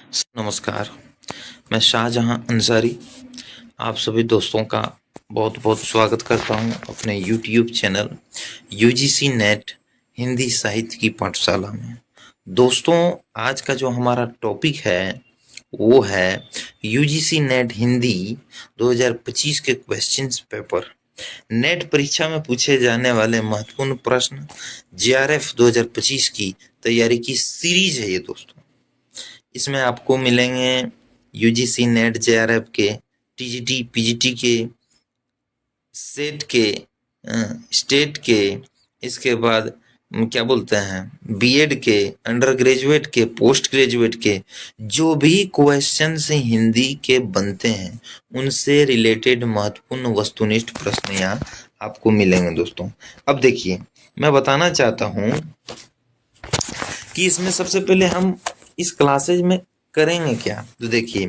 नमस्कार, मैं शाहजहां अंसारी आप सभी दोस्तों का बहुत बहुत स्वागत करता हूं अपने YouTube channel UGC net Hindi साहित्य की पाठशाला में। दोस्तों, आज का जो हमारा टॉपिक है वो है यूजीसी नेट हिंदी 2025 के क्वेश्चंस पेपर। नेट परीक्षा में पूछे जाने वाले महत्वपूर्ण प्रश्न जेआरएफ 2025 की तैयारी की सीरीज है ये दोस्तों। इसमें आपको मिलेंगे यूजीसी नेट जेआरएफ के, टीजीटी पीजीटी के, सेट के, स्टेट के, इसके बाद क्या बोलते हैं बीएड के, अंडर ग्रेजुएट के, पोस्ट ग्रेजुएट के, जो भी क्वेश्चंस हिंदी के बनते हैं उनसे रिलेटेड महत्वपूर्ण वस्तुनिष्ठ प्रश्न यहाँ आपको मिलेंगे दोस्तों। अब देखिए, मैं बताना चाहता हूँ कि इसमें सबसे पहले हम इस क्लासेज में करेंगे क्या। तो देखिए,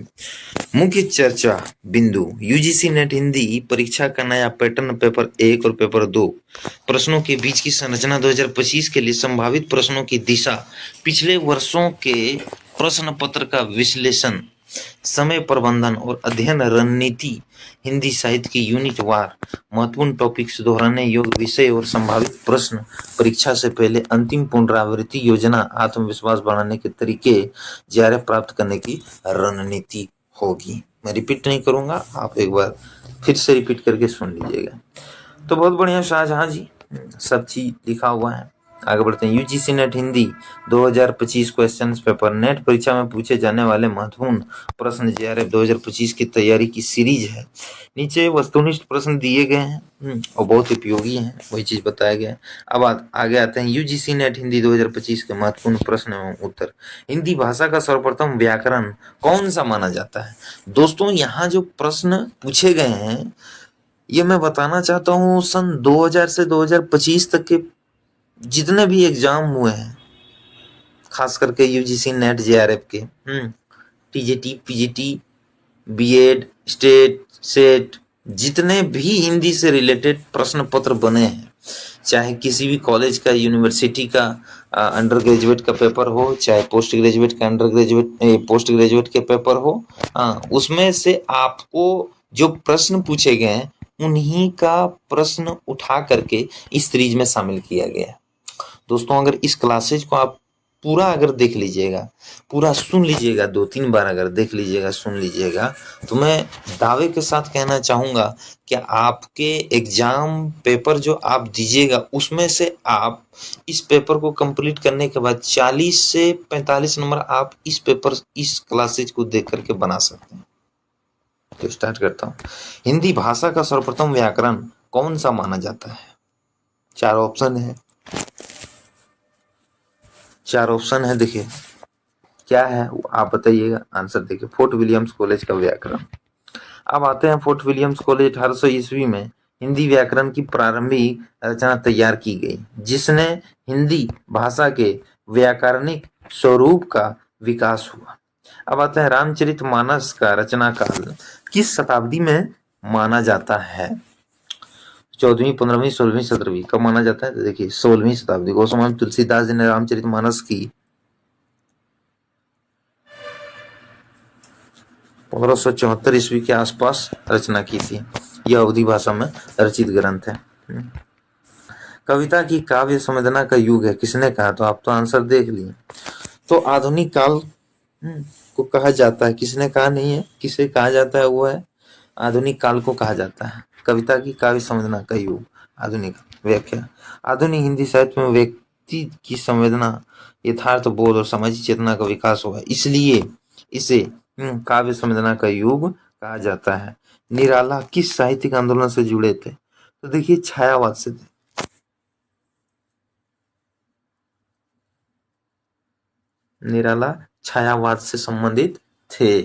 मुख्य चर्चा बिंदु यूजीसी नेट हिंदी परीक्षा का नया पैटर्न पेपर 1 और पेपर 2, प्रश्नों के बीच की संरचना 2025 के लिए संभावित प्रश्नों की दिशा, पिछले वर्षों के प्रश्न पत्र का विश्लेषण, समय प्रबंधन और अध्ययन रणनीति, हिंदी साहित्य की यूनिट वार महत्वपूर्ण टॉपिक्स, दोहराने योग्य विषय और संभावित प्रश्न, परीक्षा से पहले अंतिम पुनरावृत्ति योजना, आत्मविश्वास बढ़ाने के तरीके, जेआरएफ प्राप्त करने की रणनीति होगी। मैं रिपीट नहीं करूंगा, आप एक बार फिर से रिपीट करके सुन लीजिएगा। तो बहुत बढ़िया शाहजहां जी, सब चीज लिखा हुआ है। आगे बढ़ते हैं। UGC net Hindi 2025 question paper, net परीक्षा में पूछे जाने वाले महत्वपूर्ण प्रश्न जेआरएफ 2025 की तैयारी की सीरीज है। नीचे वस्तुनिष्ठ प्रश्न दिए गए हैं और बहुत उपयोगी हैं, वही चीज बताया गया है। अब आगे आते हैं यूजीसी नेट हिंदी 2025 के महत्वपूर्ण प्रश्न एवं उत्तर। हिंदी भाषा का सर्वप्रथम व्याकरण कौन सा माना जाता है। दोस्तों, यहाँ जो प्रश्न पूछे गए हैं ये मैं बताना चाहता हूँ सन 2000 से 2025 तक के जितने भी एग्जाम हुए हैं, खास करके यूजीसी नेट जेआरएफ के, TGT PGT, B Ed, state, SET, जितने भी हिंदी से रिलेटेड प्रश्न पत्र बने हैं, चाहे किसी भी कॉलेज का, यूनिवर्सिटी का अंडर ग्रेजुएट का पेपर हो, चाहे पोस्ट ग्रेजुएट का अंडर ग्रेजुएट पोस्ट ग्रेजुएट के पेपर हो, उसमें से आपको जो प्रश्न पूछे गए हैं उन्हीं का प्रश्न उठा करके इस सीरीज में शामिल किया गया है। दोस्तों, अगर इस क्लासेज को आप पूरा अगर देख लीजिएगा, पूरा सुन लीजिएगा, 2-3 बार अगर देख लीजिएगा, सुन लीजिएगा, तो मैं दावे के साथ कहना चाहूंगा कि आपके एग्जाम पेपर जो आप दीजिएगा उसमें से आप इस पेपर को कंप्लीट करने के बाद 40 से 45 नंबर आप इस पेपर, इस क्लासेज को देख करके बना सकते हैं। तो स्टार्ट करता हूँ। हिंदी भाषा का सर्वप्रथम व्याकरण कौन सा माना जाता है। 4 ऑप्शन है, 4 ऑप्शन है। देखिए क्या है आप बताइएगा, आंसर देखिए। फोर्ट विलियम्स कॉलेज का व्याकरण। अब आते हैं फोर्ट विलियम्स कॉलेज 1800 ईस्वी में हिंदी व्याकरण की प्रारंभिक रचना तैयार की गई, जिसने हिंदी भाषा के व्याकरणिक स्वरूप का विकास हुआ। अब आते हैं रामचरितमानस का रचना काल किस शताब्दी में माना जाता है। 14वीं, 15वीं, 16वीं, 17वीं कब माना जाता है। तो देखिए 16वीं शताब्दी। गोस्वामी तुलसीदास जी ने रामचरितमानस की 1574 ईस्वी के आसपास रचना की थी। यह अवधी भाषा में रचित ग्रंथ है। कविता की काव्य संवेदना का युग है, किसने कहा। तो आप तो आंसर देख लिए। तो आधुनिक काल को कहा जाता है, किसने कहा नहीं है, किसे कहा जाता है, वो है आधुनिक काल को कहा जाता है। कविता की काव्य संवेदना का युग, आधुनिक। व्याख्या, आधुनिक हिंदी साहित्य में व्यक्ति की संवेदना, यथार्थ बोध और सामाजिक चेतना का विकास हुआ, इसलिए इसे काव्य संवेदना का युग कहा जाता है। निराला किस साहित्यिक आंदोलन से जुड़े थे। तो देखिए छायावाद से थे। निराला छायावाद से संबंधित थे।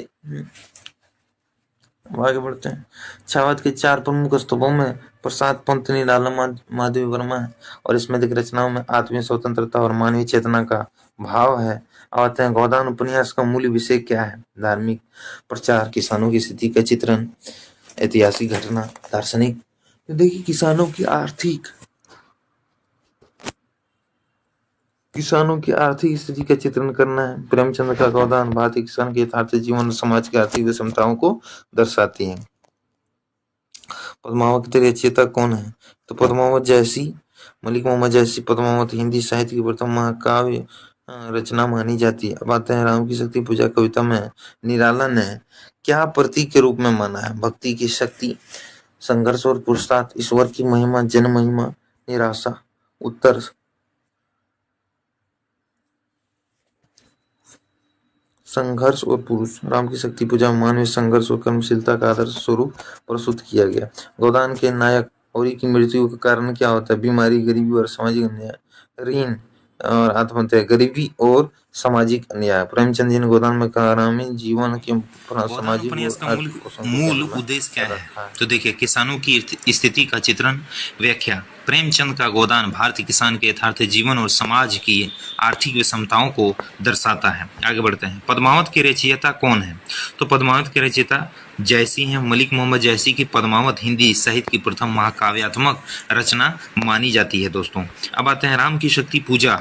आगे बढ़ते हैं। छायावाद के 4 प्रमुख स्तंभों में प्रसाद पंत, निराला, माधवी वर्मा है, और इसमें देखिए रचनाओं में आत्मीय स्वतंत्रता और मानवीय चेतना का भाव है। आते हैं गोदान उपन्यास का मूल विषय क्या है। धार्मिक प्रचार, किसानों की स्थिति का चित्रण, ऐतिहासिक घटना, दार्शनिक। तो देखिए किसानों की आर्थिक किसानों की आर्थिक स्थिति का चित्रण करना है। प्रेमचंद का गोदान भारतीय किसान के यथार्थ जीवन और समाज की आर्थिक विषमताओं को दर्शाती है। पद्मावत के रचयिता कौन है? तो पद्मावत जैसी, मलिक मोहम्मद जैसी पद्मावत हिंदी साहित्य की प्रथम महाकाव्य रचना मानी जाती है। अब आते हैं राम की शक्ति पूजा कविता में निराला ने क्या प्रतीक के रूप में माना है? भक्ति की शक्ति, संघर्ष और पुरुषार्थ, ईश्वर की महिमा, जन महिमा, निराशा। उत्तर संघर्ष और पुरुष। राम की शक्ति पूजा में मानवीय संघर्ष और कर्मशीलता का आदर्श स्वरूप प्रस्तुत किया गया। गोदान के नायक होरी की मृत्यु का कारण क्या होता है? बीमारी, गरीबी और सामाजिक अन्याय। ऋण और आत्महत्या, गरीबी और सामाजिक अन्याय। प्रेमचंद जी ने गोदान में ग्रामीण जीवन के सामाजिक उपन्यास का मूल उद्देश्य क्या है? तो देखिए, किसानों की स्थिति का चित्रण, व्याख्या। प्रेमचंद का गोदान भारतीय किसान के यथार्थ जीवन और समाज की आर्थिक विषमताओं को दर्शाता है। आगे बढ़ते हैं। पद्मावत के रचयिता कौन है? तो पद्मावत के रचयिता जैसी हैं। मलिक मोहम्मद जैसी की पद्मावत हिंदी साहित्य की प्रथम महाकाव्यात्मक रचना मानी जाती है दोस्तों। अब आते हैं राम की शक्ति पूजा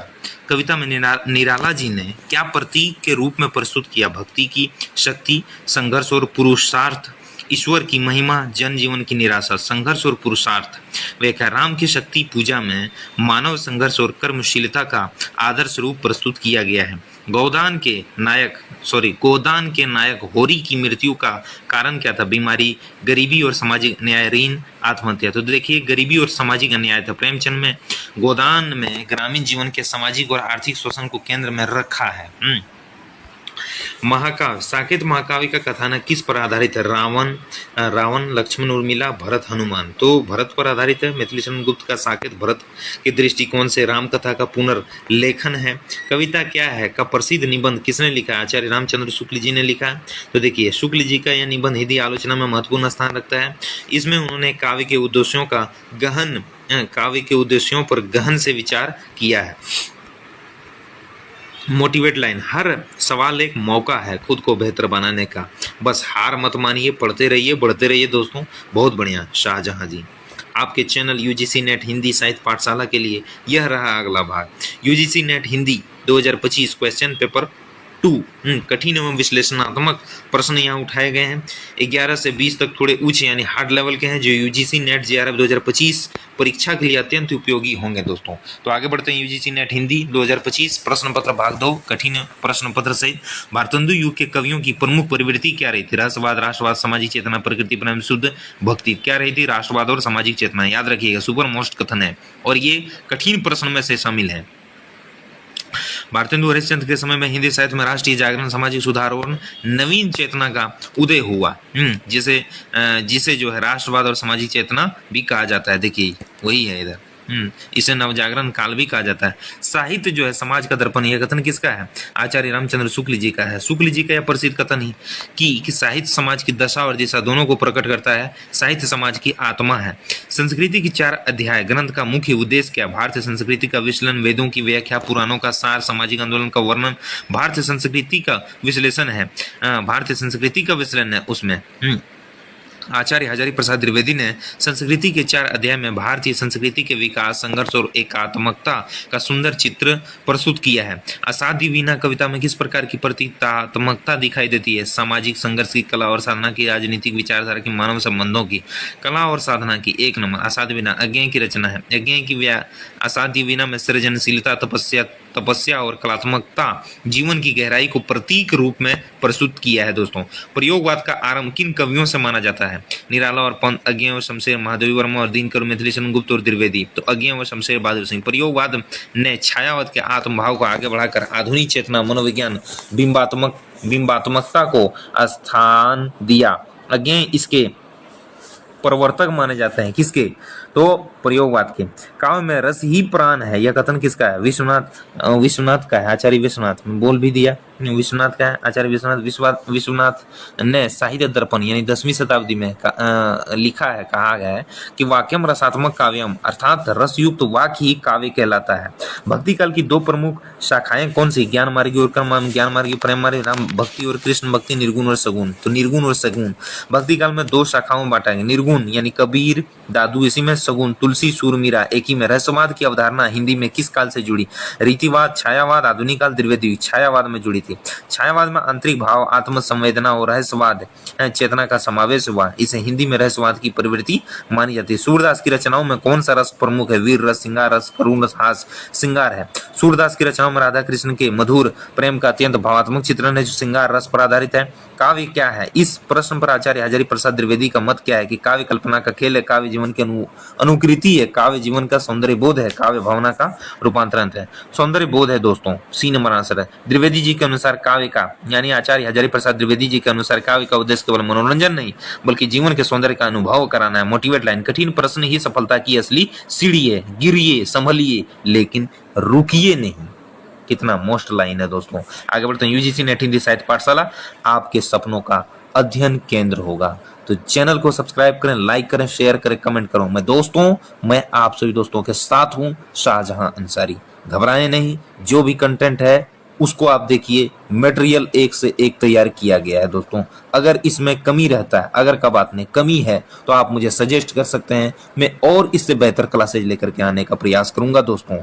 कविता में निराला जी ने क्या प्रतीक के रूप में प्रस्तुत किया? भक्ति की शक्ति, संघर्ष और पुरुषार्थ, ईश्वर की महिमा, जन जीवन की निराशा। संघर्ष और पुरुषार्थ। व्याख्या। राम की शक्ति पूजा में मानव संघर्ष और कर्मशीलता का आदर्श रूप प्रस्तुत किया गया है। गोदान के नायक होरी की मृत्यु का कारण क्या था? बीमारी, गरीबी और सामाजिक अन्याय, ऋण, आत्महत्या। तो देखिए, गरीबी और सामाजिक अन्याय था। प्रेमचंद में गोदान में ग्रामीण जीवन के सामाजिक और आर्थिक शोषण को केंद्र में रखा है। महाकाव्य, साकेत महाकाव्य का कथानक किस पर आधारित है? रावण, लक्ष्मण, उर्मिला, भरत, हनुमान। तो भरत पर आधारित है। मिथिलेश गुप्त का साकेत भरत के दृष्टिकोण से राम कथा का पुनर्लेखन है। कविता क्या है का प्रसिद्ध निबंध किसने लिखा? आचार्य रामचंद्र शुक्ल जी ने लिखा। तो देखिए, शुक्ल जी का यह निबंध हिंदी आलोचना में महत्वपूर्ण स्थान रखता है। इसमें उन्होंने काव्य के उद्देश्यों पर गहन से विचार किया है। मोटिवेट लाइन, हर सवाल एक मौका है खुद को बेहतर बनाने का, बस हार मत मानिए, पढ़ते रहिए, बढ़ते रहिए दोस्तों। बहुत बढ़िया। शाहजहां जी। आपके चैनल यूजीसी नेट हिंदी साहित्य पाठशाला के लिए यह रहा अगला भाग। UGC net Hindi 2025 question paper 2 कठिन एवं विश्लेषणात्मक प्रश्न यहाँ उठाए गए हैं। 11 से 20 तक थोड़े उच्च यानी हार्ड लेवल के हैं, जो यूजीसी नेट जेआरएफ 2025 परीक्षा के लिए अत्यंत उपयोगी होंगे दोस्तों। तो आगे बढ़ते हैं। यूजीसी नेट हिंदी 2025 प्रश्न पत्र भाग 2 कठिन प्रश्न पत्र सहित। भारतेंदु युग के कवियों की प्रमुख प्रवृत्ति क्या रही थी? रहस्यवाद, राष्ट्रवाद, सामाजिक चेतना, प्रकृति प्रेम, शुद्ध भक्ति। क्या रही थी? राष्ट्रवाद और सामाजिक चेतना। याद रखिएगा, सुपर मोस्ट कथन है और ये कठिन प्रश्न में से शामिल है। भारतेंदु हरिश्चंद्र के समय में हिंदी साहित्य में राष्ट्रीय जागरण, सामाजिक सुधार और नवीन चेतना का उदय हुआ, जिसे जो है राष्ट्रवाद और सामाजिक चेतना भी कहा जाता है। देखिए, वही है इधर। इसे नवजागरण काल भी कहा जाता है। साहित्य जो है समाज का दर्पण, यह कथन किसका है? आचार्य रामचंद्र शुक्ल जी का है। शुक्ल जी का यह प्रसिद्ध कथन ही कि साहित्य समाज की दशा और दिशा दोनों को प्रकट करता है। साहित्य समाज की आत्मा है। संस्कृति की 4 अध्याय ग्रंथ का मुख्य उद्देश्य क्या? भारतीय संस्कृति का विश्लेषण, वेदों की व्याख्या, पुराणों का सार, सामाजिक आंदोलन का वर्णन, भारतीय संस्कृति का विश्लेषण है। उसमें आचार्य हजारी प्रसाद द्विवेदी ने संस्कृति के 4 अध्याय में भारतीय संस्कृति के विकास, संघर्ष और एकात्मकता का सुंदर चित्र प्रस्तुत किया है। असाध्य वीणा कविता में किस प्रकार की प्रतीकात्मकता दिखाई देती है? सामाजिक संघर्ष की, कला और साधना की, राजनीतिक विचारधारा की, मानव संबंधों की। कला और साधना की 1 नंबर। असाध्य वीणा अज्ञेय की रचना है। असाध्य वीणा में सृजनशीलता, तपस्या और कलात्मकता, जीवन की गहराई को प्रतीक रूप में प्रस्तुत किया है दोस्तों। प्रयोगवाद का आरंभ किन कवियों से माना जाता है? निराला और पंत, अज्ञेय और शमशेर, महादेवी वर्मा और दीनकर, मिथिलेश गुप्त और द्विवेदी। तो अज्ञेय और शमशेर बहादुर सिंह। प्रयोगवाद ने छायावाद के आत्मभाव को आगे बढ़ाकर आधुनिक चेतना, मनोविज्ञान, बिंबात्मकता को स्थान दिया। अज्ञेय इसके प्रवर्तक माने जाते हैं। किसके? तो प्रयोगवाद के। काव्य में रस ही प्राण है, यह कथन किसका है? विश्वनाथ का है। आचार्य विश्वनाथ बोल भी दिया, विश्वनाथ का है। आचार्य विश्वनाथ ने साहित्य दर्पण यानी 10वीं शताब्दी में लिखा है, कहा गया है कि वाक्यम रसात्मक काव्यम, अर्थात रसयुक्त वाक्य ही काव्य कहलाता है। भक्ति काल की 2 प्रमुख शाखाएं कौन सी? ज्ञान मार्गी और कर्म, ज्ञान मार्गी प्रेम मार्गी, राम भक्ति और कृष्ण भक्ति, निर्गुण और सगुण। तो निर्गुण और सगुण भक्ति काल में 2 शाखाओं में बांटा गया। निर्गुण यानी कबीर, दादू, इसी में शगुन, तुलसी, सूरमीरा एक ही में। रहस्यवाद की अवधारणा हिंदी में किस काल से जुड़ी? रीतिवाद, छायावाद, आधुनिक काल, द्विवेदी युग। छायावाद में जुड़ी थी। छायावाद में आंतरिक भाव, आत्म संवेदना और रहस्यवाद चेतना का समावेश हुआ। इसे हिंदी में रहस्यवाद की प्रवृत्ति मानी जाती है। सूरदास की रचनाओं में कौन सा रस प्रमुख है? वीर रस, श्रृंगार रस, करुण रस, हास श्रृंगार है। सूरदास की रचनाओं में राधा कृष्ण के मधुर प्रेम का अत्यंत भावात्मक चित्रण है जो श्रृंगार रस पर आधारित है। काव्य क्या है? इस प्रश्न पर आचार्य हजारी प्रसाद द्विवेदी का मत क्या है कि काव्य कल्पना का खेल है, काव्य जीवन की अनुकृति है, काव्य जीवन का सौंदर्य बोध है, काव्य भावना का रूपांतरण है। सौंदर्य बोध है दोस्तों, सी नंबर आंसर है। द्विवेदी जी के अनुसार काव्य का यानी आचार्य हजारी प्रसाद द्विवेदी जी के अनुसार काव्य का उद्देश्य केवल मनोरंजन नहीं बल्कि जीवन के सौंदर्य का अनुभव कराना है। मोटिवेट लाइन, कठिन प्रश्न ही सफलता की असली सीढ़ी है। गिरिए, संभलिए लेकिन रुकिए नहीं। कितना मोस्ट लाइन है दोस्तों। आगे बढ़ते हैं। यूजीसी नेट हिंदी साहित्य पाठशाला आपके सपनों का अध्ययन केंद्र होगा। तो चैनल को सब्सक्राइब करें, लाइक करें, शेयर करें, कमेंट करो। मैं आप सभी दोस्तों के साथ हूं, शाहजहां अंसारी। घबराएं नहीं, जो भी कंटेंट है उसको आप देखिए, मटेरियल एक से एक तैयार किया गया है दोस्तों। अगर इसमें कमी रहता है, अगर का बात नहीं कमी है, तो आप मुझे सजेस्ट कर सकते हैं, मैं और इससे बेहतर क्लासेज लेकर के आने का प्रयास करूंगा दोस्तों।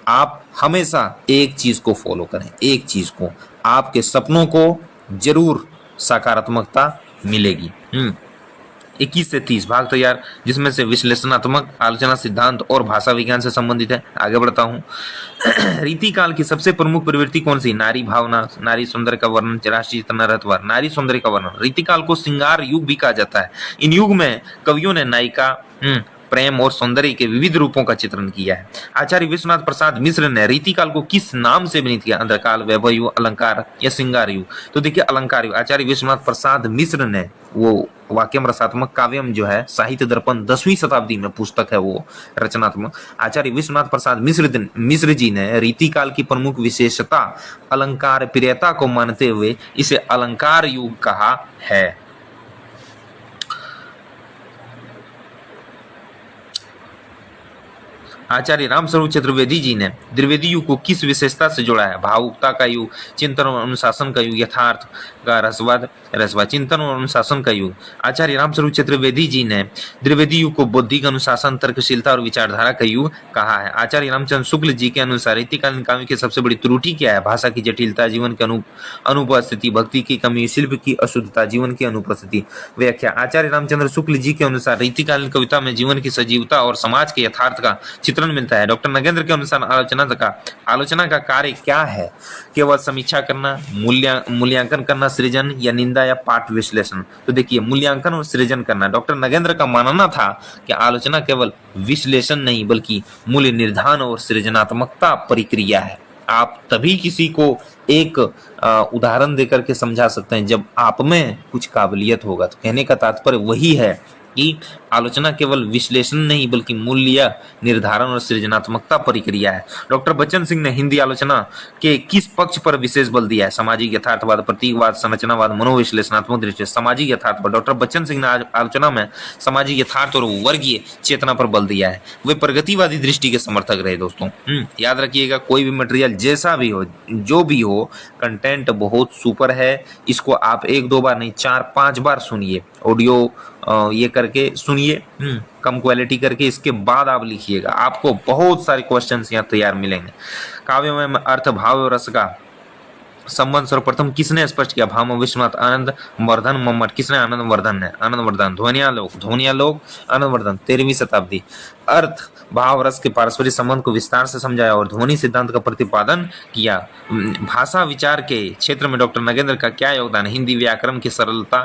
आप हमेशा एक चीज को फॉलो करें, एक चीज को, आपके सपनों को जरूर सकारात्मकता मिलेगी। 21 से 30 भाग तैयार, जिसमें से विश्लेषणात्मक, आलोचना, सिद्धांत और भाषा विज्ञान से संबंधित है। आगे बढ़ता हूँ। रीति काल की सबसे प्रमुख प्रवृत्ति कौन सी? नारी भावना, नारी सौंदर्य का वर्णन, राष्ट्रीय चेतना, रहस्यवाद। नारी सौंदर्य का वर्णन। रीति काल को श्रृंगार युग भी कहा जाता है। इन युग में कवियों ने नायिका, प्रेम और सौंदर्य के विविध रूपों का चित्रण किया है। आचार्य विश्वनाथ प्रसाद मिश्र ने रीति काल को किस नाम से वर्णित किया? अंधकाल, वैभव युग, अलंकार या श्रृंगार युग? तो देखिए अलंकार युग। आचार्य विश्वनाथ प्रसाद मिश्र ने वो वाक्यम रसात्मक काव्यम जो है, साहित्य दर्पण 10वीं शताब्दी में पुस्तक है वो रचनात्मक। आचार्य विश्वनाथ प्रसाद मिश्र जी ने रीति काल की प्रमुख विशेषता अलंकार प्रियता को मानते हुए इसे अलंकार युग कहा है। आचार्य रामस्वरूप चतुर्वेदी जी ने द्विवेदी युग को किस विशेषता से जोड़ा है? भावुकता का युग, चिंतन और अनुशासन का युग, यथार्थ का रहस्यवाद, चिंतन और अनुशासन का युग। आचार्य रामस्वरूप चतुर्वेदी जी ने द्विवेदी युग को बौद्धिक अनुशासन, तर्कशीलता और विचारधारा का युग कहा है। आचार्य रामचंद्र शुक्ल जी के अनुसार रीतिकालीन काव्य की सबसे बड़ी त्रुटि क्या है? भाषा की जटिलता, जीवन की अनुपस्थिति, भक्ति की कमी, शिल्प की अशुद्धता, जीवन की अनुपस्थिति। व्याख्या। आचार्य रामचंद्र शुक्ल जी के अनुसार रीतिकालीन कविता में जीवन की सजीवता और समाज के यथार्थ का चित्रण मिलता है। डॉक्टर नगेंद्र के अनुसार आलोचना का कार्य क्या है? केवल समीक्षा करना, मूल्यांकन करना, सृजन या निंदा या पाठ विश्लेषण? तो देखिए मूल्यांकन और सृजन करना। डॉक्टर नगेंद्र का मानना था कि आलोचना केवल विश्लेषण नहीं बल्कि मूल्य निर्धारण और सृजनात्मकता प्रक्रिया है। आप तभी किसी को एक उदाहरण देकर के समझा सकते हैं जब आप में कुछ काबिलियत होगा। तो कहने का तात्पर्य वही है कि आलोचना केवल विश्लेषण नहीं बल्कि मूल्य निर्धारण और सृजनात्मकता प्रक्रिया है। डॉक्टर बच्चन सिंह ने हिंदी आलोचना के किस पक्ष पर विशेष बल दिया है? सामाजिक यथार्थवाद, प्रतीकवाद, संरचनावाद, मनोविश्लेषणात्मक दृष्टि। सामाजिक यथार्थवाद। डॉक्टर बच्चन सिंह ने आलोचना में सामाजिक यथार्थ और वर्गीय चेतना पर बल दिया है। वे प्रगतिवादी दृष्टि के समर्थक रहे दोस्तों। याद रखिएगा, कोई भी मटेरियल जैसा भी हो, जो भी हो, कंटेंट बहुत सुपर है। इसको आप 1-2 बार नहीं 4-5 बार सुनिए। ऑडियो ये करके सुनिए, कम क्वालिटी करके, इसके बाद आप लिखिएगा। आपको बहुत सारे क्वेश्चंस यहाँ तैयार मिलेंगे। काव्य में अर्थ, भाव और रस का संबंध सर्वप्रथम किसने स्पष्ट किया? भाम विश्वनाथ, आनंद वर्धन, मम्मट। किसने? आनंद वर्धन ने। आनंद वर्धन। ध्वनिया लोग, आनंद वर्धन, 13वीं शताब्दी। अर्थ, भाव, रस के पारस्परिक संबंध को विस्तार से समझाया और ध्वनि सिद्धांत का प्रतिपादन किया। भाषा विचार के क्षेत्र में डॉक्टर नगेंद्र का क्या योगदान? हिंदी व्याकरण की सरलता,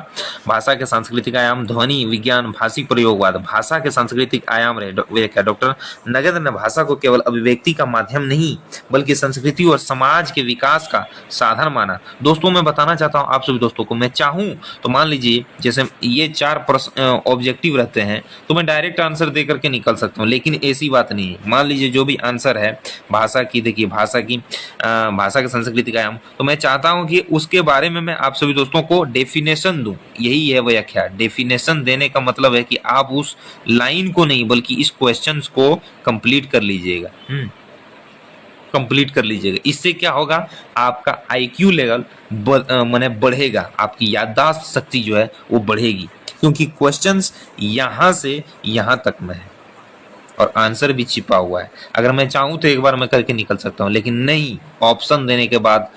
भाषा के सांस्कृतिक आयाम, ध्वनि विज्ञान, भाषिक प्रयोगवाद। भाषा के सांस्कृतिक आयाम रहे। डॉक्टर नगेंद्र ने भाषा को केवल अभिव्यक्ति का माध्यम नहीं बल्कि संस्कृति और समाज के विकास का साधन माना। दोस्तों मैं बताना चाहता हूं आप सभी दोस्तों को, मैं चाहूं तो मान लीजिए जैसे ये 4 ऑब्जेक्टिव रहते हैं तो मैं डायरेक्ट आंसर दे करके निकल सकता हूं, लेकिन ऐसी बात नहीं है। मान लीजिए जो भी आंसर है भाषा की, देखिए भाषा के सांस्कृतिक आयाम, तो मैं चाहता हूं कि उसके बारे में मैं आप सभी दोस्तों को डेफिनेशन दूं। यही है व्याख्या। डेफिनेशन देने का मतलब है कि आप उस लाइन को नहीं बल्कि इस क्वेश्चन को कंप्लीट कर लीजिएगा। कंप्लीट कर लीजिएगा। इससे क्या होगा? आपका IQ लेवल माने बढ़ेगा, आपकी याददाश्त शक्ति जो है वो बढ़ेगी, क्योंकि क्वेश्चंस यहां से यहां तक में है। और आंसर भी छिपा हुआ है। अगर मैं चाहूं तो एक बार मैं करके निकल सकता हूं, लेकिन नहीं, ऑप्शन देने के बाद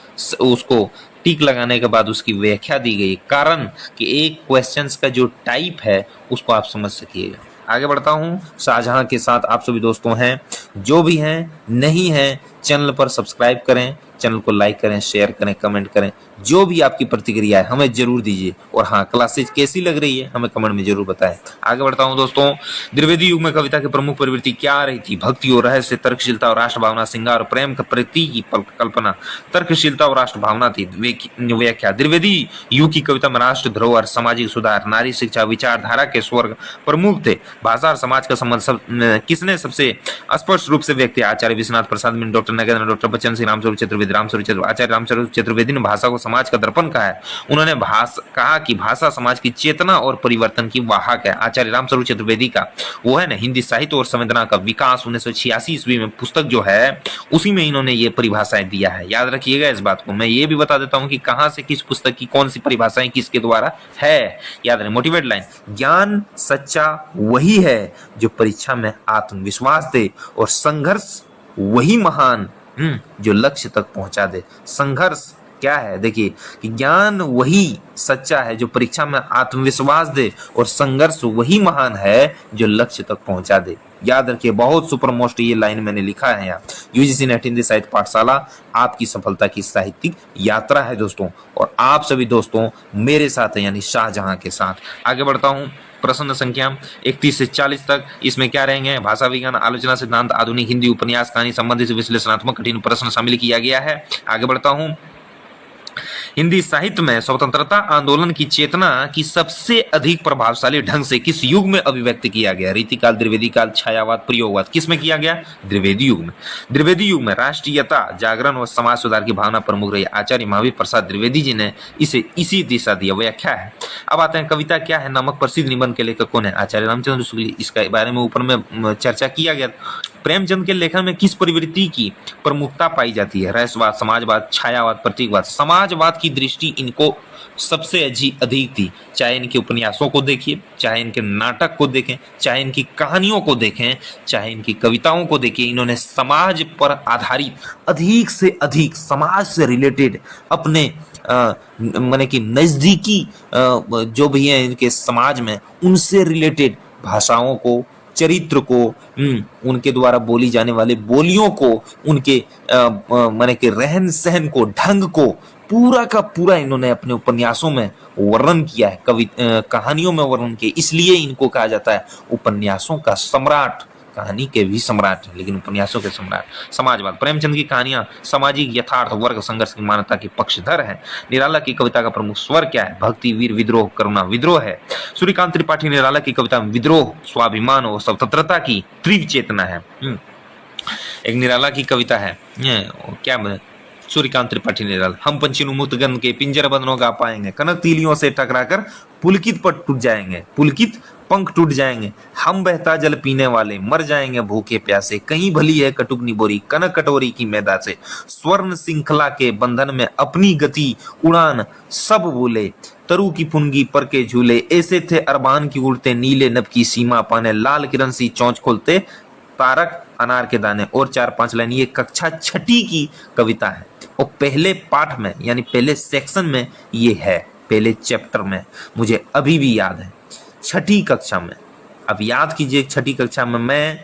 उसको टिक लगाने के बाद उसकी व्याख्या दी गई, कारण कि एक क्वेश्चंस का जो टाइप है उसको आप समझ सकिएगा। आगे बढ़ता हूं शाहजहां के साथ। आप सभी दोस्तों हैं, जो भी हैं नहीं हैं, चैनल पर सब्सक्राइब करें, चैनल को लाइक करें, शेयर करें, कमेंट करें, जो भी आपकी प्रतिक्रिया है हमें जरूर दीजिए। और हाँ, क्लासेज कैसी लग रही है हमें कमेंट में जरूर बताएं। आगे बढ़ता हूं दोस्तों, द्विवेदी युग में कविता की प्रमुख प्रवृत्ति क्या रही थी? भक्ति और रहस्य, तर्कशीलता और राष्ट्र भावना, श्रृंगार और प्रेम के प्रति की कल्पना। तर्कशीलता और राष्ट्र भावना थी व्याख्या। द्विवेदी युग की कविता में राष्ट्र धरोहर, सामाजिक सुधार, नारी शिक्षा, विचारधारा के स्वर्ग प्रमुख थे। भाषा और समाज का संबंध किसने सबसे स्पष्ट रूप से व्यक्त किया? आचार्य विश्वनाथ प्रसाद मिश्र, डॉक्टर नगेंद्र, डॉक्टर बच्चन सिंह, रामस्वरूप चतुर्वेदी। आचार्य रामस्वरूप चतुर्वेदी ने भाषा को समाज का दर्पण कहा है। उन्होंने कहा कि भाषा समाज की चेतना और परिवर्तन की वाहक है। आचार्य रामस्वरूप चतुर्वेदी का वो है ना हिंदी साहित्य और संवेदना का विकास 1986 ईस्वी में पुस्तक जो है उसी में इन्होंने ये परिभाषाएं दिया है। याद रखिएगा इस बात को। मैं ये भी बता देता हूं कि कहां से किस पुस्तक की कौन सी परिभाषाएं किसके द्वारा है। याद रहे, मोटिवेट लाइन, ज्ञान सच्चा वही है जो परीक्षा में आत्मविश्वास दे, और संघर्ष वही महान जो लक्ष्य तक पहुंचा दे। संघर्ष क्या है? देखिए कि ज्ञान वही सच्चा है जो परीक्षा में आत्मविश्वास दे, और संघर्ष वही महान है जो लक्ष्य तक पहुंचा दे। याद रखिए, बहुत सुपर मोस्ट ये लाइन मैंने लिखा है यहाँ। यूजीसी नेट हिंदी साहित्य पाठशाला आपकी सफलता की साहित्यिक यात्रा है दोस्तों, और आप सभी दोस्तों मेरे साथ हैं, यानी शाहजहां के साथ। आगे बढ़ता हूँ, प्रश्न संख्या 31 से 40 तक। इसमें क्या रहेंगे? भाषा विज्ञान, आलोचना सिद्धांत, आधुनिक हिंदी, उपन्यास, कहानी संबंधित विश्लेषणात्मक कठिन प्रश्न शामिल किया गया है। आगे बढ़ता हूं, हिंदी साहित्य में स्वतंत्रता आंदोलन की चेतना की सबसे अधिक प्रभावशाली ढंग से किस युग में अभिव्यक्त किया गया? रीतिकाल, द्विवेदी काल, छायावाद, प्रयोगवाद। किस में किया गया? द्विवेदी युग में। द्विवेदी युग में राष्ट्रीयता, जागरण और समाज सुधार की भावना प्रमुख रही। आचार्य महावीर प्रसाद द्विवेदी जी ने इसे इसी दिशा दिया, व्याख्या है। अब आते हैं, कविता क्या है नामक प्रसिद्ध निबंध के लेखक कौन है? आचार्य रामचंद्र शुक्ल। इसके बारे में ऊपर में चर्चा किया गया। प्रेमचंद के लेखन में किस प्रवृत्ति की प्रमुखता पाई जाती है? रहस्यवाद, समाजवाद, छायावाद, प्रतीकवाद। समाजवाद की दृष्टि इनको सबसे अधिक थी। चाहे इनके उपन्यासों को देखिए, चाहे इनके नाटक को देखें, चाहे इनकी कहानियों को देखें, चाहे इनकी कविताओं को देखिए, इन्होंने समाज पर आधारित अधिक से अधिक समाज से रिलेटेड अपने माने कि नजदीकी जो भी है इनके समाज में उनसे रिलेटेड भाषाओं को, चरित्र को, उनके द्वारा बोली जाने वाले बोलियों को, उनके माने कि रहन सहन को, ढंग को पूरा का पूरा इन्होंने अपने उपन्यासों में वर्णन किया है, कहानियों में वर्णन किया। इसलिए इनको कहा जाता है उपन्यासों का सम्राट। कहानी के भी सम्राट है लेकिन उपन्यासों के सम्राट। समाजवाद, प्रेमचंद की कहानियां सामाजिक यथार्थ, वर्ग संघर्ष की मान्यता की पक्षधर है। निराला की कविता का प्रमुख स्वर क्या है? भक्ति, वीर, विद्रोह, करुणा, विद्रोह है। सूर्यकांत त्रिपाठी निराला की कविता में विद्रोह, स्वाभिमान और स्वतंत्रता की तीव्र चेतना है। एक निराला की कविता है, क्या सूर्यकांत त्रिपाठी निराला। हम पंछी मुक्त गन के पिंजर बंधनों गा पाएंगे, कनक तीलियों से टकराकर पुलकित पर टूट जाएंगे, पुलकित पंख टूट जाएंगे। हम बहता जल पीने वाले मर जाएंगे भूखे प्यासे, कहीं भली है कटुकनी बोरी कनक कटोरी की मैदा से। स्वर्ण श्रृंखला के बंधन में अपनी गति उड़ान सब बोले, तरु की पुंगी पर के झूले। ऐसे थे अरबान की उड़ते नीले नभ की सीमा पाने, लाल किरण सी चौंच खोलते तारक अनार के दाने। और 4-5 लाइन। ये कक्षा 6ठी की कविता है और पहले पाठ में यानी पहले सेक्शन में ये है, पहले चैप्टर में। मुझे अभी भी याद है 6ठी कक्षा में। अब याद कीजिए 6ठी कक्षा में मैं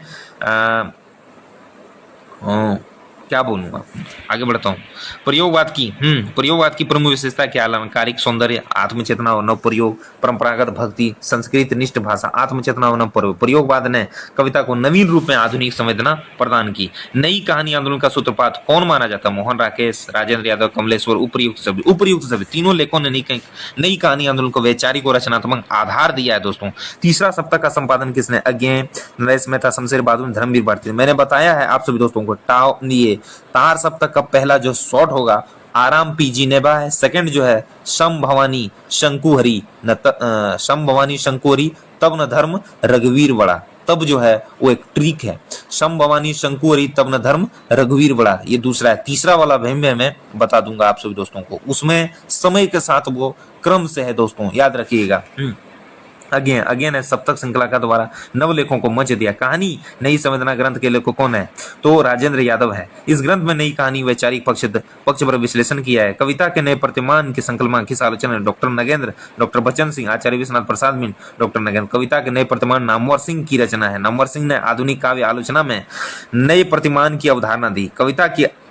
क्या बोलूंगा, आगे बढ़ता हूँ। प्रयोगवाद की प्रमुख विशेषता क्या? अलंकारिक सौंदर्य, आत्मचेतना और नव प्रयोग, परंपरागत भक्ति, संस्कृत निष्ठ भाषा, आत्मचेतना और नव प्रयोग। प्रयोगवाद ने कविता को नवीन रूप में आधुनिक संवेदना प्रदान की। नई कहानी आंदोलन का सूत्रपात कौन माना जाता? मोहन राकेश, राजेंद्र यादव, कमलेश्वर। उपर्युक्त सभी तीनों लेखकों ने नई कहानी आंदोलन को वैचारिक और रचनात्मक आधार दिया है दोस्तों। तीसरा सप्ताह का संपादन किसने? अज्ञेय, नरेश मेहता, शमशेर बहादुर, धर्मवीर भारती। मैंने बताया है आप सभी दोस्तों को तार सप्तक का पहला जो शॉर्ट होगा आराम पीजी नेबा है। सेकंड जो है शम भवानी शंकुहरी तब न धर्म रघुवीर बड़ा। तब जो है वो एक ट्रिक है, शम भवानी शंकुहरी तब न धर्म रघुवीर बड़ा। ये दूसरा है। तीसरा वाला मैं बता दूंगा आप सभी दोस्तों को, उसमें समय के साथ वो क्रम से है दोस्तों, याद रखिएगा। अगेन है सप्तक श्रृंखला का द्वारा नवलेखों को मंच दिया। कहानी नई संवेदना ग्रंथ के लेखक कौन है? तो राजेंद्र यादव है। इस ग्रंथ में नई कहानी वैचारिक पक्ष पर विश्लेषण किया है। कविता के नए प्रतिमान की संकल्पना किस आलोचना है? डॉक्टर नगेंद्र, डॉक्टर बच्चन सिंह, आचार्य विश्वनाथ प्रसाद मीन, डॉक्टर नगेंद्र। कविता के नए प्रतिमान नामवर सिंह की रचना है। नामवर सिंह ने आधुनिक काव्य आलोचना में नए प्रतिमान की अवधारणा दी।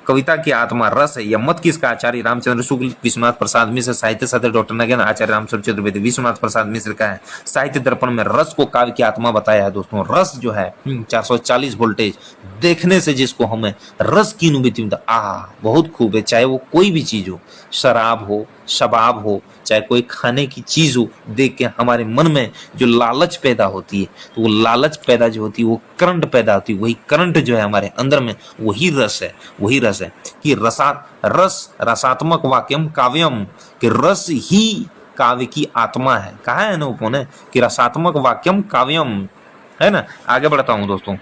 कविता की आत्मा रस है। यह मत किसका? आचार्य रामचंद्र शुक्ल, विश्वनाथ प्रसाद मिश्र। साहित्य सत्र डॉक्टर नगेंद्र, आचार्य रामचंद्र चतुर्वेदी, विश्वनाथ प्रसाद मिश्र का है। साहित्य दर्पण में रस को काव्य की आत्मा बताया है। दोस्तों रस जो है 440 वोल्टेज देखने से जिसको हमें रस की अनुभूति मिलता, बहुत खूब है। चाहे वो कोई भी चीज हो, शराब हो, शबाब हो, चाहे कोई खाने की चीज हो, देख के हमारे मन में जो लालच पैदा होती है, तो वो लालच पैदा जो होती है वो करंट पैदा होती है। वही करंट जो है हमारे अंदर में, वही रस है। वही रस है कि रसात्मक वाक्यम काव्यम, कि रस ही काव्य की आत्मा है। कहा है अनुपम ने कि रसात्मक वाक्यम काव्यम, है ना। आगे बढ़ता हूं दोस्तों।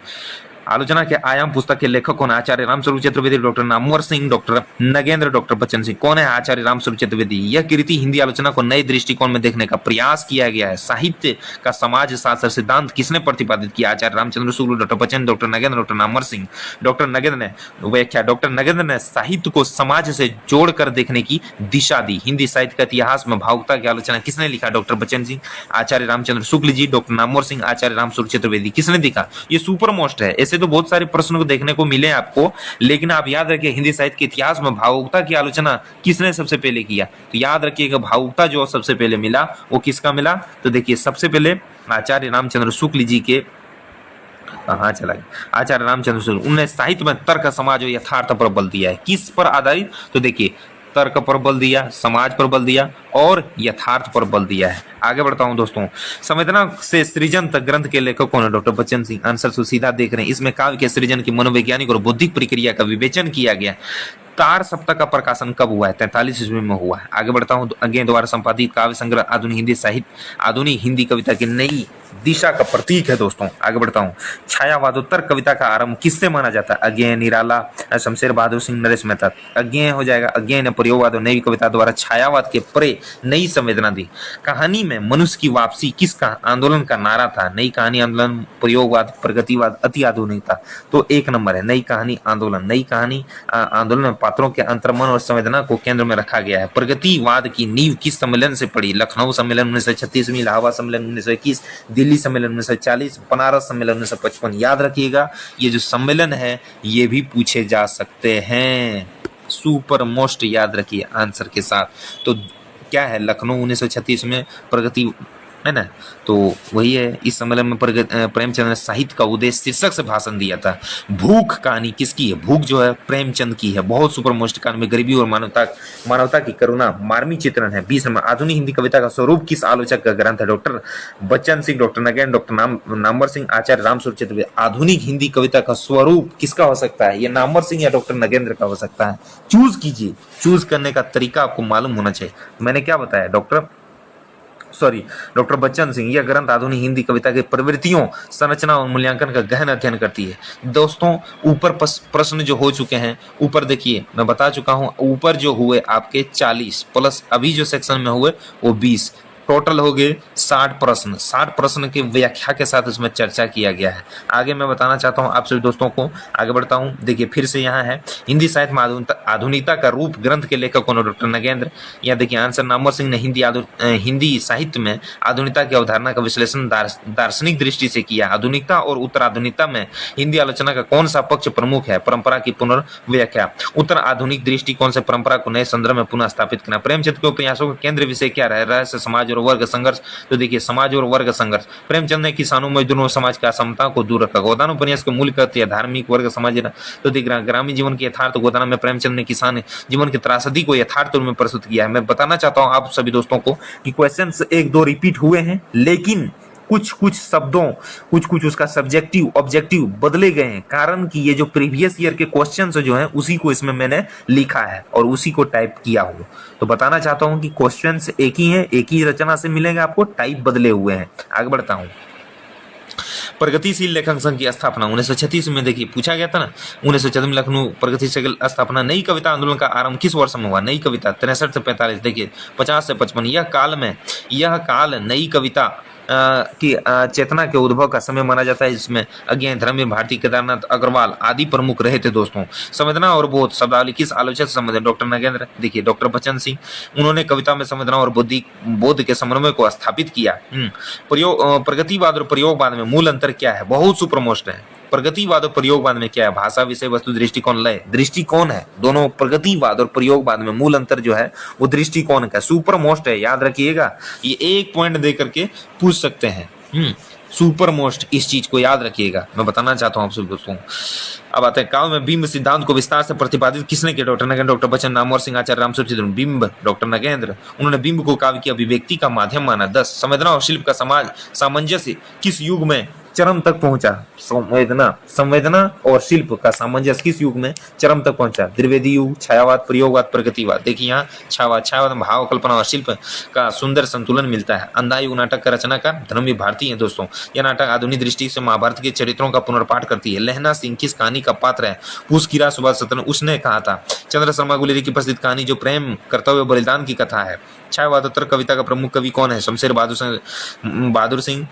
आलोचना के आयाम पुस्तक के लेखक कौन है? Acharya Ramswaroop Chaturvedi, doctor Namvar Singh, doctor Nagendra, doctor Bachchan Singh. कौन है? आचार्य रामस्वरूप चतुर्वेदी। यह कृति हिंदी आलोचना को नए दृष्टिकोण में देखने का प्रयास किया गया है। साहित्य का समाज शास्त्र सिद्धांत किसने प्रतिपादित किया? Acharya Ramchandra Shukla, doctor Bachchan, doctor Nagendra, doctor Namvar Singh. Doctor Nagendra ने व्याख्या, डॉक्टर नगेंद्र ने साहित्य को समाज से जोड़कर देखने की दिशा दी। हिंदी साहित्य का इतिहास में भावुकता की आलोचना किसने लिखा? डॉक्टर बच्चन सिंह, आचार्य रामचंद्र शुक्ल जी, डॉक्टर नामवर सिंह, आचार्य रामस्वरूप चतुर्वेदी। किसने लिखा? ये सुपर मोस्ट है। ऐसे तो बहुत सारे प्रश्न को देखने को मिले आपको, लेकिन आप याद रखिए हिंदी साहित्य के इतिहास में भावुकता की आलोचना किसने सबसे पहले किया? तो याद रखिएगा भावुकता जो सबसे पहले मिला वो किसका मिला? तो देखिए सबसे पहले आचार्य रामचंद्र शुक्ल जी के, चला गया, आचार्य रामचंद्र शुक्ल। उन्होंने साहित्य में तर्क, समाज और यथार्थ पर बल दिया है। किस पर आधारित? तो देखिए तर्क पर बल दिया, समाज पर बल दिया और यथार्थ पर बल दिया है। आगे बढ़ता हूं दोस्तों। संवेदना से सृजन तक ग्रंथ के लेखक कौन है? डॉक्टर बच्चन सिंह। आंसर तो सीधा देख रहे हैं। इसमें काव्य के सृजन की मनोवैज्ञानिक और बौद्धिक प्रक्रिया का विवेचन किया गया। तार सप्ताह का प्रकाशन कब हुआ है? 43 ईस्वी में हुआ है। आगे बढ़ता हूं। अगेन द्वारा संपादित काव्य संग्रह आधुनिक हिंदी साहित्य, आधुनिक हिंदी कविता की नई दिशा का प्रतीक है दोस्तों। आगे बढ़ता हूं। छायावादोत्तर कविता का आरंभ किससे माना जाता है? अगेन निराला, शमशेर बहादुर सिंह, नरेश मेहता। अगेन हो जाएगा। अगेन प्रयोगवाद और नई कविता द्वारा छायावाद के परे नई संवेदना दी। कहानी में मनुष्य की वापसी किसका आंदोलन का नारा था? नई कहानी आंदोलन, प्रयोगवाद, प्रगतिवाद, अति आधुनिकता। तो एक नंबर है नई कहानी आंदोलन। नई कहानी आंदोलन में पात्रों के अंतर्मन और संवेदना को केंद्र में रखा गया है। प्रगतिवाद की नींव किस सम्मेलन से पड़ी? लखनऊ सम्मेलन 1936 में, इलाहाबाद सम्मेलन 1921, दिल्ली सम्मेलन 1940, बनारस सम्मेलन 1955। याद रखिएगा ये जो सम्मेलन है ये भी पूछे जा सकते हैं। सुपर मोस्ट याद रखिए आंसर के साथ। तो क्या है? लखनऊ 1936 में, प्रगति, है ना। तो वही है। इस सम्मेलन में प्रेमचंद ने साहित्य का उद्देश्य शीर्षक से भाषण दिया था। भूख कहानी किसकी है? भूख जो है प्रेमचंद की है। बहुत सुपर मोस्ट कहानी में गरीबी और मानवता की करुणा मार्मी चित्रण है। 20 नंबर। आधुनिक हिंदी कविता का स्वरूप किस आलोचक का ग्रंथ है? Doctor Bachchan Singh, doctor Nagendra, doctor Namvar Singh, Acharya Ramswaroop Chaturvedi. आधुनिक हिंदी कविता का स्वरूप किसका हो सकता है? ये नामवर सिंह या डॉक्टर नगेंद्र का हो सकता है। चूज कीजिए। चूज करने का तरीका आपको मालूम होना चाहिए। मैंने क्या बताया? डॉक्टर बच्चन सिंह। यह ग्रंथ आधुनिक हिंदी कविता की प्रवृत्तियों, संरचना और मूल्यांकन का गहन अध्ययन करती है। दोस्तों ऊपर प्रश्न जो हो चुके हैं, ऊपर देखिए मैं बता चुका हूं, ऊपर जो हुए आपके 40 प्लस अभी जो सेक्शन में हुए वो 20, टोटल हो गए 60 प्रश्न। 60 प्रश्न की व्याख्या के साथ इसमें चर्चा किया गया है। आगे मैं बताना चाहता हूं आप सभी दोस्तों को। आगे बढ़ता हूं। देखिए फिर से यहाँ है हिंदी साहित्य में आधुनिकता का रूप ग्रंथ के लेखक कौन? डॉक्टर नगेंद्र। यहाँ देखिए आंसर नामवर सिंह ने हिंदी साहित्य में आधुनिकता की अवधारणा का विश्लेषण दार्शनिक दृष्टि से किया। आधुनिकता और उत्तर आधुनिकता में हिंदी आलोचना का कौन सा पक्ष प्रमुख है? परंपरा की पुनर्व्याख्या। उत्तर आधुनिक दृष्टिकोण से परंपरा को नए संदर्भ में पुनः स्थापित करना। प्रेमचंद के उपन्यासों का केंद्र विषय क्या रहा? रहस्य, समाज और वर्ग संघर्ष। तो देखिए समाज और वर्ग संघर्ष। प्रेमचंद ने किसानों, मजदूरों, समाज की असमता को दूर रखा। गोदान उपन्यास के मूल तथ्य धार्मिक, वर्ग, समाज। तो देखिए ग्रामीण जीवन के यथार्थ। गोदान में प्रेमचंद ने किसान जीवन की त्रासदी को यथार्थ रूप में प्रस्तुत किया है। मैं बताना चाहता हूं आप सभी दोस्तों को कि क्वेश्चंस 1-2 रिपीट हुए हैं, लेकिन कुछ शब्दों, कुछ उसका सब्जेक्टिव ऑब्जेक्टिव बदले गए हैं। कारण कि ये जो प्रीवियस ईयर के क्वेश्चंस जो हैं उसी को इसमें मैंने लिखा है और उसी को टाइप किया हुआ। तो बताना चाहता हूं कि क्वेश्चंस एक ही है, एक ही रचना से मिलेंगे आपको, टाइप बदले हुए हैं। आगे बढ़ता हूं। प्रगतिशील लेखन संघ की स्थापना 1936 में देखिए पूछा गया था ना। 1936 में लखनऊ प्रगतिशील स्थापना। नई कविता आंदोलन का आरंभ किस वर्ष में हुआ? नई कविता 63 से 45। देखिए 50 से 55। यह काल नई कविता की चेतना के उद्भव का समय माना जाता है। इसमें अज्ञेय, धर्मवीर भारती, केदारनाथ अग्रवाल आदि प्रमुख रहे थे दोस्तों। संवेदना और बोध शब्दावली किस आलोचक से संबंधित? डॉक्टर नगेंद्र। देखिए डॉक्टर बच्चन सिंह, उन्होंने कविता में संवेदना और बुद्धि बोध के समन्वय को स्थापित किया। प्रगतिवाद और प्रयोगवाद में मूल अंतर क्या है? बहुत सुप्रमोस्ट है। प्रगतिवाद और प्रयोगवाद में क्या है? भाषा, विषय वस्तु, दृष्टिकोण, लय, दृष्टिकोण है दोनों। प्रगतिवाद और प्रयोगवाद में मूल अंतर जो है वो दृष्टिकोण का सुपर मोस्ट है, याद रखिएगा। ये एक पॉइंट दे करके पूछ सकते हैं। सुपर मोस्ट, इस चीज को याद रखिएगा, मैं बताना चाहता हूँ आप सभी दोस्तों। अब आते हैं काव्य में बिंब सिद्धांत को विस्तार से प्रतिपादित किसने किया? डॉक्टर नगेंद्र, डॉक्टर बच्चन, नामवर सिंह, आचार्य रामस्वरूप चित्र। बिंब, डॉक्टर नगेंद्र, उन्होंने बिंब को काव्य की अभिव्यक्ति का माध्यम माना। 10 संवेदना और शिल्प का समाज सामंजस्य किस युग में चरम तक पहुंचा? संवेदना और शिल्प का सामंजस्य किस युग में चरम तक पहुंचा? द्विवेदी युग, छायावाद, प्रयोगवाद, प्रगतिवाद। देखिए यहाँ छायावाद में भाव, कल्पना और शिल्प का सुंदर संतुलन मिलता है। अंधा युग नाटक का रचनाकार धर्मवीर भारती है दोस्तों। यह नाटक आधुनिक दृष्टि से महाभारत के चरित्रों का पुनर्पाठ करती है। लहना सिंह किस कहानी का पात्र है? पूसकीरा सुभाष सत्रन, उसने कहा था। चंद्र शर्मा गुलेरी की प्रसिद्ध कहानी जो प्रेम, कर्तव्य, बलिदान की कथा है। छायावादोत्तर कविता का प्रमुख कवि कौन है? शमशेर बहादुर सिंह,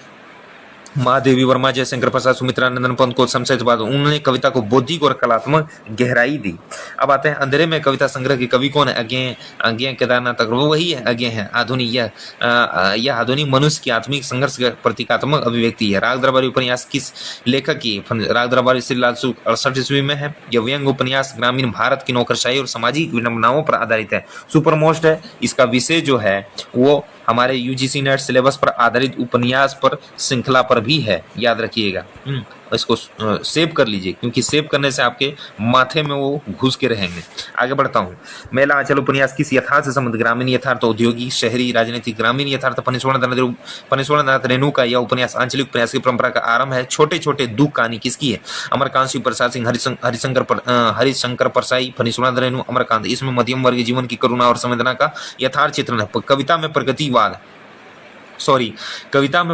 महादेवी वर्मा, जयशंकर प्रसाद, सुमित्रा नंदन पंत को शमशेर बहादुर, उन्होंने कविता को बौद्धिक और कलात्मक गहराई दी। अब आते हैं अंधेरे में कविता संग्रह के कवि कौन है? अज्ञेय केदारनाथ अग्रवाल, वही है अज्ञेय है। आधुनिक, यह आधुनिक मनुष्य की आत्मिक संघर्ष का प्रतीकात्मक अभिव्यक्ति है। राग दरबारी उपन्यास किस लेखक की? राग दरबारी श्रीलाल शुक्ल 68 ईस्वी में है। यह व्यंग उपन्यास ग्रामीण भारत की नौकरशाही और सामाजिक विडंबनाओं पर आधारित है। सुपर मोस्ट है। इसका विषय जो है वो हमारे यूजीसी नेट सिलेबस पर आधारित उपन्यास पर श्रृंखला पर भी है, याद रखिएगा। इसको सेव कर लीजिए, क्योंकि सेव करने से आपके माथे में वो घुस के रहेंगे। आगे बढ़ता हूँ। मेला आंचल उपन्यास किस यथार्थ से संबंधित? ग्रामीण यथार्थ, औद्योगिक, शहरी, राजनीतिक। ग्रामीण यथार्थ फणीश्वरनाथ रेणु का यह उपन्यास आंचलिक उपन्यास की परंपरा का आरंभ है। छोटे छोटे दुख कहानी किसकी है? अमरकांत, शिव प्रसाद सिंह, हरिशंकर परसाई, फणीश्वरनाथ रेणु, अमरकांत। इसमें मध्यम वर्गीय जीवन की करुणा और संवेदना का यथार्थ चित्रण है। कविता में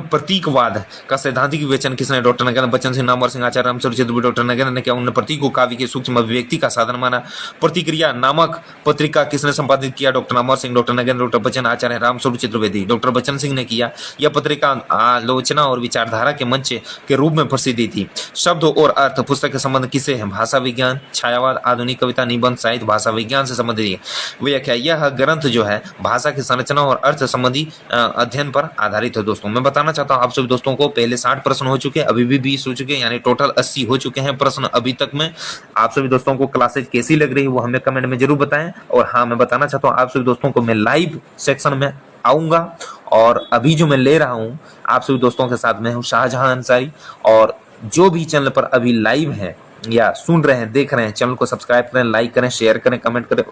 प्रतीकवाद का सैद्धांतिक विवेचन किसने? डॉक्टर नगेंद्र, बच्चन सिंह, नामवर सिंह, आचार्य रामस्वरूप चित्र। डॉक्टर नगेंद्र ने क्या? उन्होंने प्रतीक को काव्य के सूक्ष्म अभिव्यक्ति का साधन माना। प्रतिक्रिया नामक पत्रिका किसने संपादित किया? Doctor Namvar Singh, doctor Nagendra, doctor Bachchan, Acharya Ramswaroop Chaturvedi. Doctor Bachchan Singh ने किया। यह पत्रिका आलोचना और विचारधारा के मंच के रूप में प्रसिद्धि थी। शब्द और अर्थ पुस्तक के संबंध किसे है? भाषा विज्ञान, छायावाद, आधुनिक कविता, निबंध, साहित्य। भाषा विज्ञान से संबंधित है। व्याख्या, यह ग्रंथ जो है भाषा की संरचना और अर्थ संबंधी अध्ययन पर आधारित है दोस्तों। मैं बताना चाहता हूं आप सभी दोस्तों को, पहले 60 प्रश्न हो चुके हैं, अभी भी 20 हो चुके हैं, यानी टोटल 80 हो चुके हैं प्रश्न अभी तक में। आप सभी दोस्तों को क्लासेज कैसी लग रही है वो हमें कमेंट में जरूर बताएं। और हाँ, मैं बताना चाहता हूं आप सभी दोस्तों को, मैं लाइव सेक्शन में आऊंगा और अभी जो मैं ले रहा हूं आप सभी दोस्तों के साथ, मैं हूं शाहजहां अंसारी। और जो भी चैनल पर अभी लाइव है या सुन रहे हैं, देख रहे हैं, चैनल को सब्सक्राइब करें, लाइक करें, शेयर करें, कमेंट करें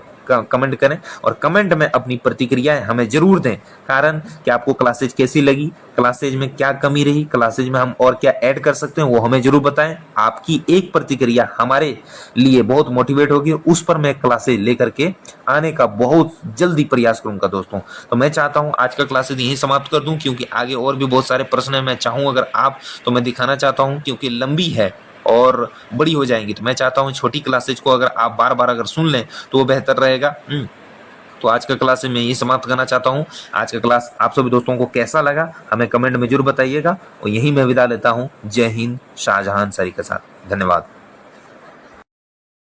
और कमेंट में अपनी प्रतिक्रियाएं हमें जरूर दें। कारण कि आपको क्लासेज कैसी लगी, क्लासेज में क्या कमी रही, क्लासेज में हम और क्या ऐड कर सकते हैं, वो हमें जरूर बताएं। आपकी एक प्रतिक्रिया हमारे लिए बहुत मोटिवेट होगी, उस पर मैं क्लासेज लेकर के आने का बहुत जल्दी प्रयास करूंगा दोस्तों। तो मैं चाहता हूं आज का क्लासेज यहीं समाप्त कर दूं, क्योंकि आगे और भी बहुत सारे प्रश्न है। मैं चाहूँ अगर आप, तो मैं दिखाना चाहता हूँ, क्योंकि लंबी है और बड़ी हो जाएंगी, तो मैं चाहता हूं छोटी क्लासेज को अगर आप बार बार अगर सुन लें तो वो बेहतर रहेगा। तो आज का क्लास में यही समाप्त करना चाहता हूं। आज का क्लास आप सभी दोस्तों को कैसा लगा हमें कमेंट में जरूर बताइएगा। और यही मैं विदा लेता हूं। जय हिंद, शाहजहां अंसारी के साथ। धन्यवाद।